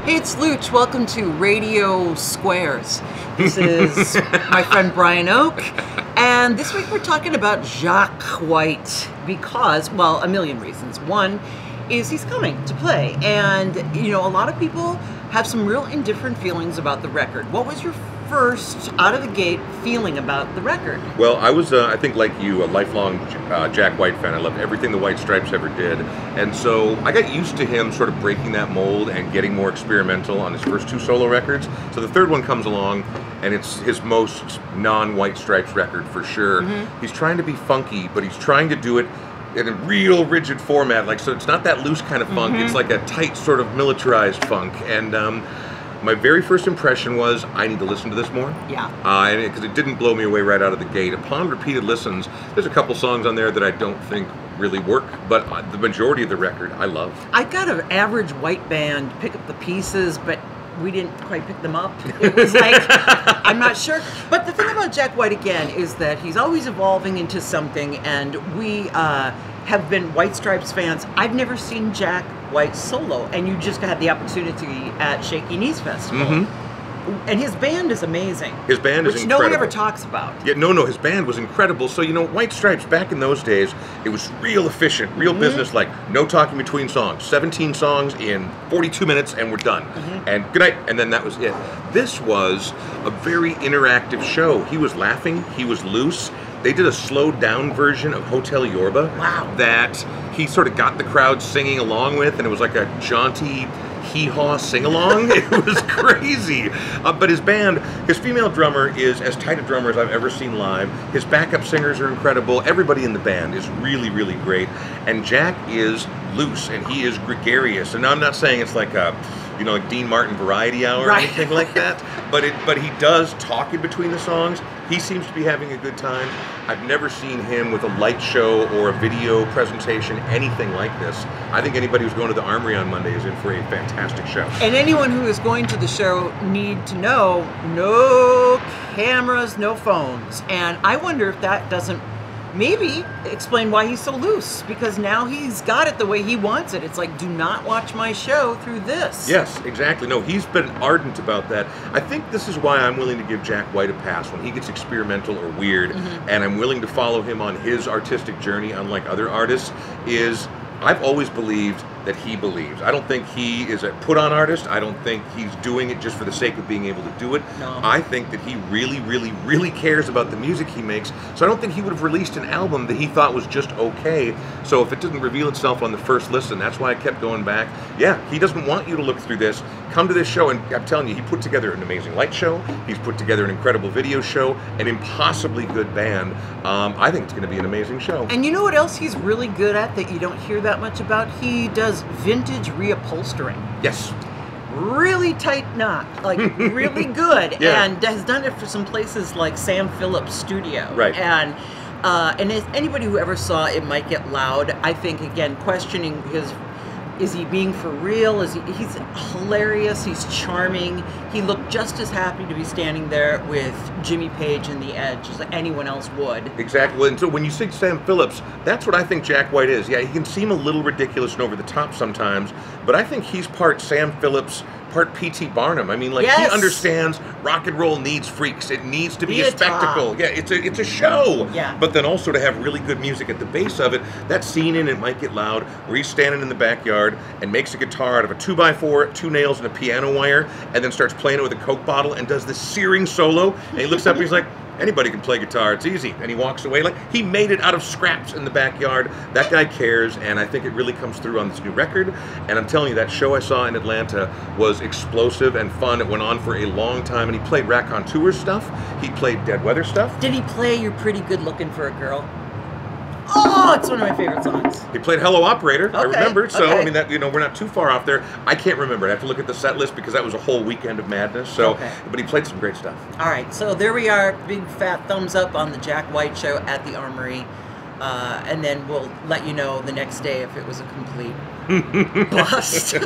Hey, it's Looch. Welcome to Radio Squares. This is my friend Brian Oake, and this week we're talking about Jack White because, well, a million reasons. One is he's coming to play, and, you know, a lot of people have some real indifferent feelings about the record. What was your first, out of the gate, feeling about the record? Well, I was, I think like you, a lifelong Jack White fan. I loved everything the White Stripes ever did. And so I got used to him sort of breaking that mold and getting more experimental on his first two solo records. So the third one comes along, and it's his most non-White Stripes record for sure. Mm-hmm. He's trying to be funky, but he's trying to do it in a real rigid format. Like, so it's not that loose kind of funk. Mm-hmm. It's like a tight sort of militarized funk. And my very first impression was, I need to listen to this more. Yeah. Because it didn't blow me away right out of the gate. Upon repeated listens, there's a couple songs on there that I don't think really work, but the majority of the record I love. I got an average White band pick up the pieces, but we didn't quite pick them up. It was like, I'm not sure. But the thing about Jack White, again, is that he's always evolving into something, and we have been White Stripes fans. I've never seen Jack White solo, and you just had the opportunity at Shaky Knees Festival. Mm-hmm. And his band is amazing. His band is incredible. Which no one ever talks about. Yeah, no, his band was incredible. So, you know, White Stripes, back in those days, it was real efficient, real business, like no talking between songs. 17 songs in 42 minutes, and we're done. Mm-hmm. And good night, and then that was it. This was a very interactive show. He was laughing, he was loose. They did a slowed down version of Hotel Yorba. Wow. That he sort of got the crowd singing along with, and it was like a jaunty hee-haw sing-along. It was crazy. But his band, his female drummer is as tight a drummer as I've ever seen live. His backup singers are incredible. Everybody in the band is really, really great. And Jack is loose, and he is gregarious. And I'm not saying it's like a, you know, like Dean Martin Variety Hour or anything like that. But he does talk in between the songs. He seems to be having a good time. I've never seen him with a light show or a video presentation, anything like this. I think anybody who's going to the Armory on Monday is in for a fantastic show. And anyone who is going to the show need to know, no cameras, no phones. And I wonder if that doesn't maybe explain why he's so loose, because now he's got it the way he wants it. It's like, do not watch my show through this. Yes, exactly. No, he's been ardent about that. I think this is why I'm willing to give Jack White a pass when he gets experimental or weird, and I'm willing to follow him on his artistic journey, unlike other artists, is I've always believed that he believes. I don't think he is a put-on artist. I don't think he's doing it just for the sake of being able to do it. No. I think that he really, really, really cares about the music he makes. So I don't think he would have released an album that he thought was just okay. So if it didn't reveal itself on the first listen, that's why I kept going back. Yeah, he doesn't want you to look through this. Come to this show, and I'm telling you, he put together an amazing light show. He's put together an incredible video show, an impossibly good band. I think it's going to be an amazing show. And you know what else he's really good at that you don't hear that much about? He does vintage reupholstering. Yes. Really tight knot, like really good, yeah. And has done it for some places like Sam Phillips' studio. Right. And if anybody who ever saw It Might Get Loud, I think, again, questioning his, is he being for real? He's hilarious, he's charming. He looked just as happy to be standing there with Jimmy Page and The Edge as anyone else would. Exactly. And so when you say Sam Phillips, that's what I think Jack White is. Yeah, he can seem a little ridiculous and over the top sometimes, but I think he's part Sam Phillips, part P.T. Barnum. I mean, like, yes. He understands rock and roll needs freaks. It needs to be a spectacle. Yeah, it's a show. Yeah. But then also to have really good music at the base of it. That scene in It Might Get Loud, where he's standing in the backyard and makes a guitar out of a 2x4, 2 nails, and a piano wire, and then starts playing it with a Coke bottle and does this searing solo. And he looks up and he's like, anybody can play guitar, it's easy. And he walks away. Like, he made it out of scraps in the backyard. That guy cares, and I think it really comes through on this new record. And I'm telling you, that show I saw in Atlanta was explosive and fun. It went on for a long time, and he played Raconteur stuff. He played Dead Weather stuff. Did he play You're Pretty Good Looking for a Girl? Oh, it's one of my favorite songs. He played Hello Operator, okay, I remember. So, okay. I mean, that, you know, we're not too far off there. I can't remember. I have to look at the set list because that was a whole weekend of madness. So, okay. But he played some great stuff. All right, so there we are. Big fat thumbs up on the Jack White show at the Armory. And then we'll let you know the next day if it was a complete bust.